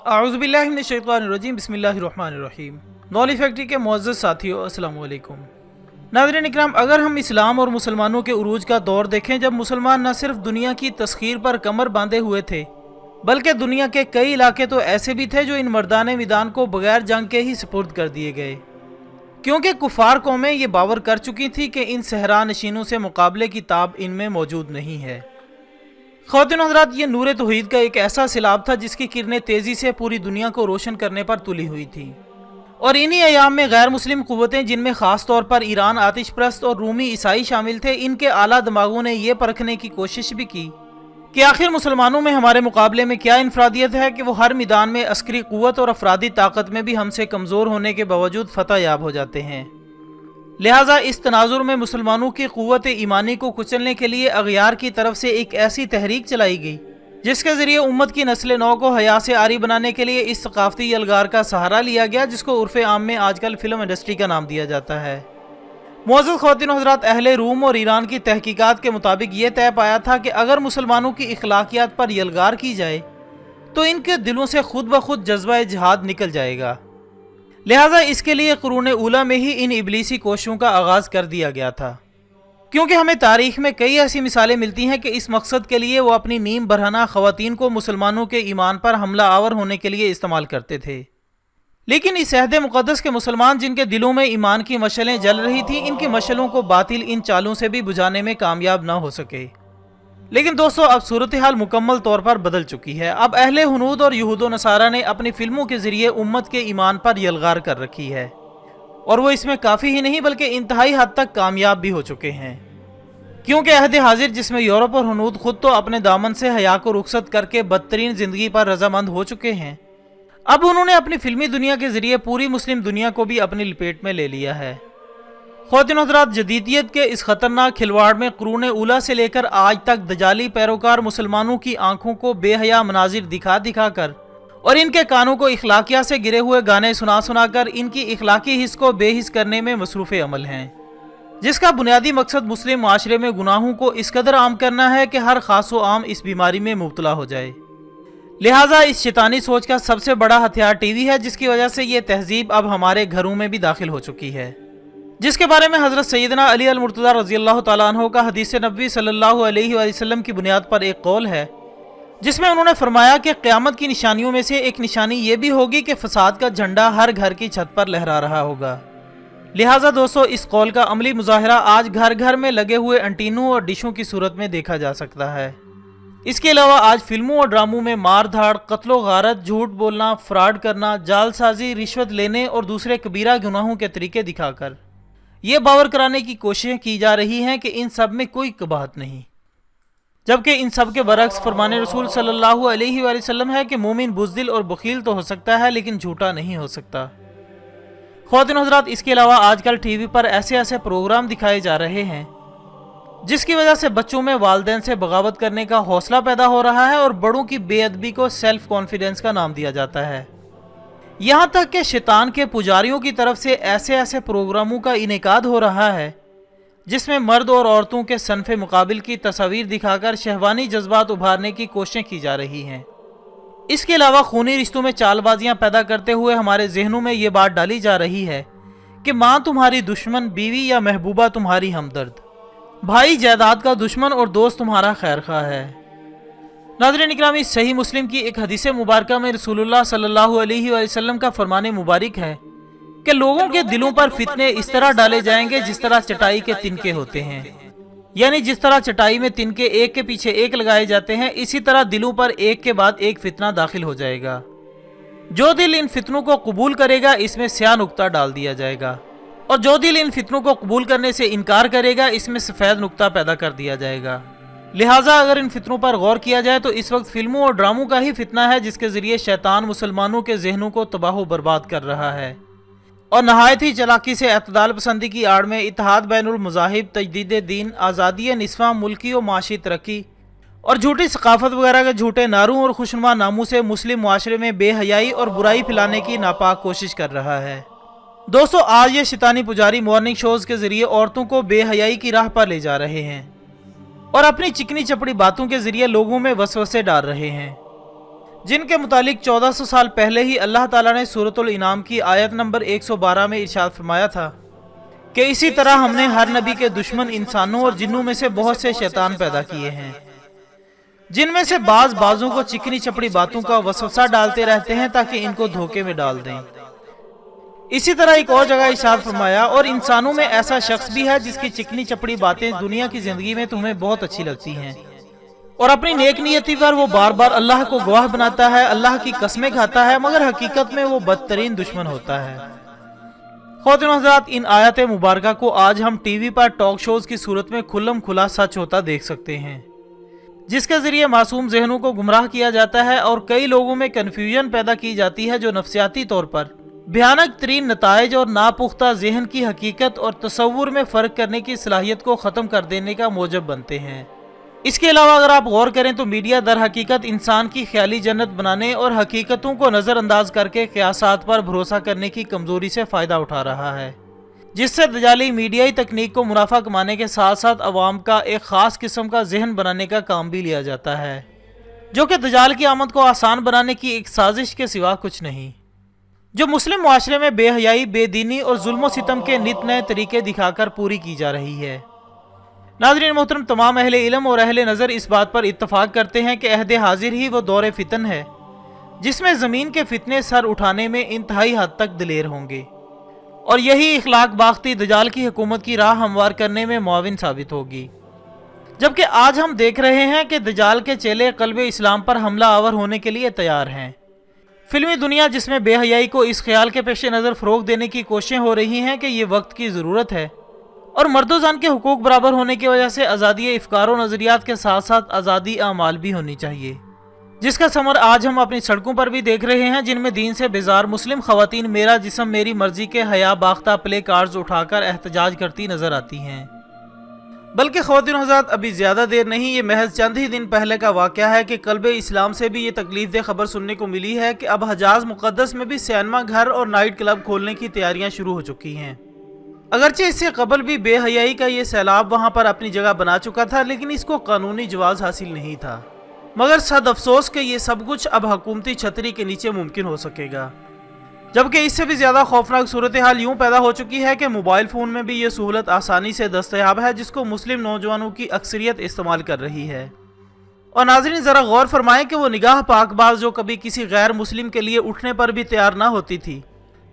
اعوذ باللہ من الشیطان الرجیم، بسم اللہ الرحمن الرحیم۔ نولی فیکٹری کے معزز ساتھیوں، السلام علیکم۔ ناظرین اکرام، اگر ہم اسلام اور مسلمانوں کے عروج کا دور دیکھیں، جب مسلمان نہ صرف دنیا کی تسخیر پر کمر باندھے ہوئے تھے بلکہ دنیا کے کئی علاقے تو ایسے بھی تھے جو ان مردان میدان کو بغیر جنگ کے ہی سپرد کر دیے گئے، کیونکہ کفار قومیں یہ باور کر چکی تھیں کہ ان صحرا نشینوں سے مقابلے کی تاب ان میں موجود نہیں ہے۔ خواتین و حضرات، یہ نور توحید کا ایک ایسا سیلاب تھا جس کی کرنیں تیزی سے پوری دنیا کو روشن کرنے پر تلی ہوئی تھی، اور انہی ایام میں غیر مسلم قوتیں، جن میں خاص طور پر ایران، آتش پرست اور رومی عیسائی شامل تھے، ان کے اعلیٰ دماغوں نے یہ پرکھنے کی کوشش بھی کی کہ آخر مسلمانوں میں ہمارے مقابلے میں کیا انفرادیت ہے کہ وہ ہر میدان میں عسکری قوت اور افرادی طاقت میں بھی ہم سے کمزور ہونے کے باوجود فتح یاب ہو جاتے ہیں۔ لہٰذا اس تناظر میں مسلمانوں کی قوت ایمانی کو کچلنے کے لیے اغیار کی طرف سے ایک ایسی تحریک چلائی گئی جس کے ذریعے امت کی نسل نو کو حیا سے عاری بنانے کے لیے اس ثقافتی یلغار کا سہارا لیا گیا، جس کو عرف عام میں آج کل فلم انڈسٹری کا نام دیا جاتا ہے۔ معزز خواتین و حضرات، اہل روم اور ایران کی تحقیقات کے مطابق یہ طے پایا تھا کہ اگر مسلمانوں کی اخلاقیات پر یلغار کی جائے تو ان کے دلوں سے خود بخود جذبہ جہاد نکل جائے گا، لہٰذا اس کے لیے قرون اولیٰ میں ہی ان ابلیسی کوششوں کا آغاز کر دیا گیا تھا، کیونکہ ہمیں تاریخ میں کئی ایسی مثالیں ملتی ہیں کہ اس مقصد کے لیے وہ اپنی نیم برہنہ خواتین کو مسلمانوں کے ایمان پر حملہ آور ہونے کے لیے استعمال کرتے تھے۔ لیکن اس عہد مقدس کے مسلمان، جن کے دلوں میں ایمان کی مشعلیں جل رہی تھیں، ان کی مشعلوں کو باطل ان چالوں سے بھی بجھانے میں کامیاب نہ ہو سکے۔ لیکن دوستو، اب صورتحال مکمل طور پر بدل چکی ہے۔ اب اہل ہنود اور یہود و نصارہ نے اپنی فلموں کے ذریعے امت کے ایمان پر یلغار کر رکھی ہے، اور وہ اس میں کافی ہی نہیں بلکہ انتہائی حد تک کامیاب بھی ہو چکے ہیں، کیونکہ عہد حاضر، جس میں یورپ اور ہنود خود تو اپنے دامن سے حیا کو رخصت کر کے بدترین زندگی پر رضامند ہو چکے ہیں، اب انہوں نے اپنی فلمی دنیا کے ذریعے پوری مسلم دنیا کو بھی اپنی لپیٹ میں لے لیا ہے۔ خواتین و حضرات، جدیدیت کے اس خطرناک کھلواڑ میں قرون اولیٰ سے لے کر آج تک دجالی پیروکار مسلمانوں کی آنکھوں کو بے حیا مناظر دکھا دکھا کر اور ان کے کانوں کو اخلاقیات سے گرے ہوئے گانے سنا سنا کر ان کی اخلاقی حس کو بے حس کرنے میں مصروف عمل ہیں، جس کا بنیادی مقصد مسلم معاشرے میں گناہوں کو اس قدر عام کرنا ہے کہ ہر خاص و عام اس بیماری میں مبتلا ہو جائے۔ لہٰذا اس شیطانی سوچ کا سب سے بڑا ہتھیار ٹی وی ہے، جس کی وجہ سے یہ تہذیب اب ہمارے گھروں میں بھی داخل ہو چکی ہے، جس کے بارے میں حضرت سیدنا علی المرتضیٰ رضی اللہ تعالیٰ عنہ کا حدیث نبوی صلی اللہ علیہ وآلہ وسلم کی بنیاد پر ایک قول ہے، جس میں انہوں نے فرمایا کہ قیامت کی نشانیوں میں سے ایک نشانی یہ بھی ہوگی کہ فساد کا جھنڈا ہر گھر کی چھت پر لہرا رہا ہوگا۔ لہٰذا دوستو، اس قول کا عملی مظاہرہ آج گھر گھر میں لگے ہوئے انٹینوں اور ڈشوں کی صورت میں دیکھا جا سکتا ہے۔ اس کے علاوہ آج فلموں اور ڈراموں میں مار دھاڑ، قتل و غارت، جھوٹ بولنا، فراڈ کرنا، جال سازی، رشوت لینے اور دوسرے کبیرہ گناہوں کے طریقے دکھا کر یہ باور کرانے کی کوششیں کی جا رہی ہیں کہ ان سب میں کوئی قباحت نہیں، جبکہ ان سب کے برعکس فرمان رسول صلی اللہ علیہ وآلہ وسلم ہے کہ مومن بزدل اور بخیل تو ہو سکتا ہے لیکن جھوٹا نہیں ہو سکتا۔ خواتین و حضرات، اس کے علاوہ آج کل ٹی وی پر ایسے ایسے پروگرام دکھائے جا رہے ہیں جس کی وجہ سے بچوں میں والدین سے بغاوت کرنے کا حوصلہ پیدا ہو رہا ہے، اور بڑوں کی بے ادبی کو سیلف کانفیڈنس کا نام دیا جاتا ہے، یہاں تک کہ شیطان کے پجاریوں کی طرف سے ایسے ایسے پروگراموں کا انعقاد ہو رہا ہے جس میں مرد اور عورتوں کے صنف مقابل کی تصاویر دکھا کر شہوانی جذبات ابھارنے کی کوششیں کی جا رہی ہیں۔ اس کے علاوہ خونی رشتوں میں چال بازیاں پیدا کرتے ہوئے ہمارے ذہنوں میں یہ بات ڈالی جا رہی ہے کہ ماں تمہاری دشمن، بیوی یا محبوبہ تمہاری ہمدرد، بھائی جائیداد کا دشمن اور دوست تمہارا خیر خواہ ہے۔ ناظرین اکرامی، صحیح مسلم کی ایک حدیث مبارکہ میں رسول اللہ صلی اللہ علیہ وآلہ وسلم کا فرمان مبارک ہے کہ لوگوں کے دلوں پر فتنے اس طرح ڈالے جائیں گے جس طرح چٹائی کے تنکے ہوتے ہیں، یعنی جس طرح چٹائی میں تنکے ایک کے پیچھے ایک لگائے جاتے ہیں، اسی طرح دلوں پر ایک کے بعد ایک فتنہ داخل ہو جائے گا۔ جو دل ان فتنوں کو قبول کرے گا اس میں سیاہ نقطہ ڈال دیا جائے گا، اور جو دل ان فتنوں کو قبول کرنے سے انکار کرے گا اس میں سفید نقطہ پیدا کر دیا جائے گا۔ لہٰذا اگر ان فتنوں پر غور کیا جائے تو اس وقت فلموں اور ڈراموں کا ہی فتنہ ہے جس کے ذریعے شیطان مسلمانوں کے ذہنوں کو تباہ و برباد کر رہا ہے، اور نہایت ہی چلاکی سے اعتدال پسندی کی آڑ میں اتحاد بین المذاہب، تجدید دین، آزادی نصفہ، ملکی و معاشی ترقی اور جھوٹی ثقافت وغیرہ کے جھوٹے نعروں اور خوشنما ناموں سے مسلم معاشرے میں بے حیائی اور برائی پھیلانے کی ناپاک کوشش کر رہا ہے۔ دوستو، آج یہ شیطانی پجاری مارننگ شوز کے ذریعے عورتوں کو بے حیائی کی راہ پر لے جا رہے ہیں اور اپنی چکنی چپڑی باتوں کے ذریعے لوگوں میں وسوسے ڈال رہے ہیں، جن کے متعلق 1400 سال پہلے ہی اللہ تعالیٰ نے سورۃ الانعام کی آیت نمبر 112 میں ارشاد فرمایا تھا کہ اسی طرح ہم نے ہر نبی کے دشمن انسانوں اور جنوں میں سے بہت سے شیطان پیدا کیے ہیں، جن میں سے بعضوں کو چکنی چپڑی باتوں کا وسوسہ ڈالتے رہتے ہیں تاکہ ان کو دھوکے میں ڈال دیں۔ اسی طرح ایک اور جگہ ارشاد فرمایا، اور انسانوں میں ایسا شخص بھی ہے جس کی چکنی چپڑی باتیں دنیا کی زندگی میں تمہیں بہت اچھی لگتی ہیں، اور اپنی نیک نیتی پر وہ بار بار اللہ کو گواہ بناتا ہے، اللہ کی قسمیں کھاتا ہے، مگر حقیقت میں وہ بدترین دشمن ہوتا ہے۔ خواتین و حضرات، ان آیات مبارکہ کو آج ہم ٹی وی پر ٹاک شوز کی صورت میں کھلم کھلا سچ ہوتا دیکھ سکتے ہیں، جس کے ذریعے معصوم ذہنوں کو گمراہ کیا جاتا ہے اور کئی لوگوں میں کنفیوژن پیدا کی جاتی ہے، جو نفسیاتی طور پر بھیانک ترین نتائج اور ناپختہ ذہن کی حقیقت اور تصور میں فرق کرنے کی صلاحیت کو ختم کر دینے کا موجب بنتے ہیں۔ اس کے علاوہ اگر آپ غور کریں تو میڈیا در حقیقت انسان کی خیالی جنت بنانے اور حقیقتوں کو نظر انداز کر کے قیاسات پر بھروسہ کرنے کی کمزوری سے فائدہ اٹھا رہا ہے، جس سے دجالی میڈیائی تکنیک کو منافع کمانے کے ساتھ ساتھ عوام کا ایک خاص قسم کا ذہن بنانے کا کام بھی لیا جاتا ہے، جو کہ دجال کی آمد کو آسان بنانے کی ایک سازش کے سوا کچھ نہیں، جو مسلم معاشرے میں بے حیائی، بے دینی اور ظلم و ستم کے نت نئے طریقے دکھا کر پوری کی جا رہی ہے۔ ناظرین محترم، تمام اہل علم اور اہل نظر اس بات پر اتفاق کرتے ہیں کہ عہد حاضر ہی وہ دور فتن ہے جس میں زمین کے فتنے سر اٹھانے میں انتہائی حد تک دلیر ہوں گے، اور یہی اخلاق باختی دجال کی حکومت کی راہ ہموار کرنے میں معاون ثابت ہوگی۔ جبکہ آج ہم دیکھ رہے ہیں کہ دجال کے چیلے قلب اسلام پر حملہ آور ہونے کے لیے تیار ہیں۔ فلمی دنیا جس میں بے حیائی کو اس خیال کے پیش نظر فروغ دینے کی کوششیں ہو رہی ہیں کہ یہ وقت کی ضرورت ہے، اور مرد و زن کے حقوق برابر ہونے کی وجہ سے آزادی افکار و نظریات کے ساتھ ساتھ آزادی اعمال بھی ہونی چاہیے، جس کا ثمر آج ہم اپنی سڑکوں پر بھی دیکھ رہے ہیں، جن میں دین سے بیزار مسلم خواتین میرا جسم میری مرضی کے حیا باختہ پلے کارڈز اٹھا کر احتجاج کرتی نظر آتی ہیں۔ بلکہ خواتین و حضرات، ابھی زیادہ دیر نہیں، یہ محض چند ہی دن پہلے کا واقعہ ہے کہ قلب اسلام سے بھی یہ تکلیف دہ خبر سننے کو ملی ہے کہ اب حجاز مقدس میں بھی سینما گھر اور نائٹ کلب کھولنے کی تیاریاں شروع ہو چکی ہیں۔ اگرچہ اس سے قبل بھی بے حیائی کا یہ سیلاب وہاں پر اپنی جگہ بنا چکا تھا، لیکن اس کو قانونی جواز حاصل نہیں تھا، مگر صد افسوس کہ یہ سب کچھ اب حکومتی چھتری کے نیچے ممکن ہو سکے گا۔ جبکہ اس سے بھی زیادہ خوفناک صورتحال یوں پیدا ہو چکی ہے کہ موبائل فون میں بھی یہ سہولت آسانی سے دستیاب ہے، جس کو مسلم نوجوانوں کی اکثریت استعمال کر رہی ہے۔ اور ناظرین، ذرا غور فرمائیں کہ وہ نگاہ پاک باز جو کبھی کسی غیر مسلم کے لیے اٹھنے پر بھی تیار نہ ہوتی تھی،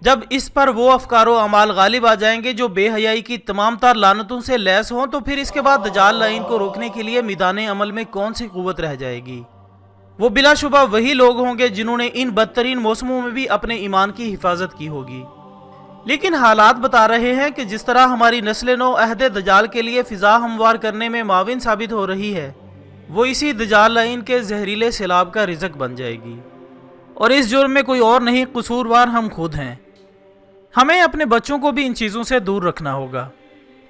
جب اس پر وہ افکار و اعمال غالب آ جائیں گے جو بے حیائی کی تمام تر لعنتوں سے لیس ہوں، تو پھر اس کے بعد دجال لائن کو روکنے کے لیے میدان عمل میں کون سی قوت رہ جائے گی؟ وہ بلا شبہ وہی لوگ ہوں گے جنہوں نے ان بدترین موسموں میں بھی اپنے ایمان کی حفاظت کی ہوگی۔ لیکن حالات بتا رہے ہیں کہ جس طرح ہماری نسل نو عہد دجال کے لیے فضا ہموار کرنے میں معاون ثابت ہو رہی ہے، وہ اسی دجال لائن کے زہریلے سیلاب کا رزق بن جائے گی، اور اس جرم میں کوئی اور نہیں، قصوروار ہم خود ہیں۔ ہمیں اپنے بچوں کو بھی ان چیزوں سے دور رکھنا ہوگا۔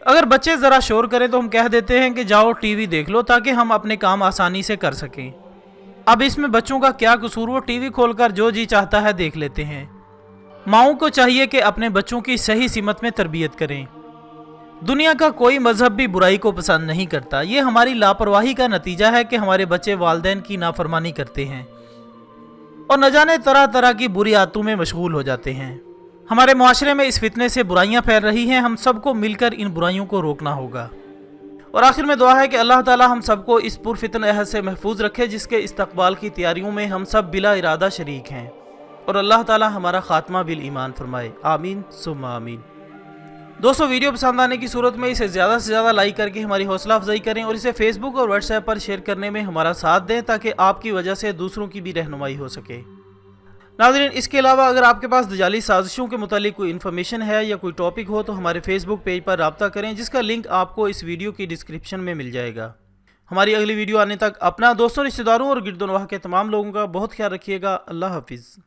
اگر بچے ذرا شور کریں تو ہم کہہ دیتے ہیں کہ جاؤ ٹی وی دیکھ لو تاکہ ہم اپنے کام آسانی سے کر سکیں۔ اب اس میں بچوں کا کیا قصور؟ وہ ٹی وی کھول کر جو جی چاہتا ہے دیکھ لیتے ہیں۔ ماؤں کو چاہیے کہ اپنے بچوں کی صحیح سمت میں تربیت کریں۔ دنیا کا کوئی مذہب بھی برائی کو پسند نہیں کرتا، یہ ہماری لاپرواہی کا نتیجہ ہے کہ ہمارے بچے والدین کی نافرمانی کرتے ہیں اور نہ جانے طرح طرح کی بری عادتوں میں مشغول ہو جاتے ہیں۔ ہمارے معاشرے میں اس فتنے سے برائیاں پھیل رہی ہیں، ہم سب کو مل کر ان برائیوں کو روکنا ہوگا۔ اور آخر میں دعا ہے کہ اللہ تعالی ہم سب کو اس پرفتن عہد سے محفوظ رکھے جس کے استقبال کی تیاریوں میں ہم سب بلا ارادہ شریک ہیں، اور اللہ تعالی ہمارا خاتمہ بالایمان فرمائے، آمین ثم آمین۔ دوستو، ویڈیو پسند آنے کی صورت میں اسے زیادہ سے زیادہ لائک کر کے ہماری حوصلہ افزائی کریں، اور اسے فیس بک اور واٹس ایپ پر شیئر کرنے میں ہمارا ساتھ دیں تاکہ آپ کی وجہ سے دوسروں کی بھی رہنمائی ہو سکے۔ ناظرین، اس کے علاوہ اگر آپ کے پاس دجالی سازشوں کے متعلق کوئی انفارمیشن ہے یا کوئی ٹاپک ہو تو ہمارے فیس بک پیج پر رابطہ کریں، جس کا لنک آپ کو اس ویڈیو کی ڈسکرپشن میں مل جائے گا۔ ہماری اگلی ویڈیو آنے تک اپنا، دوستوں، رشتہ داروں اور گرد و نواح کے تمام لوگوں کا بہت خیال رکھیے گا۔ اللہ حافظ۔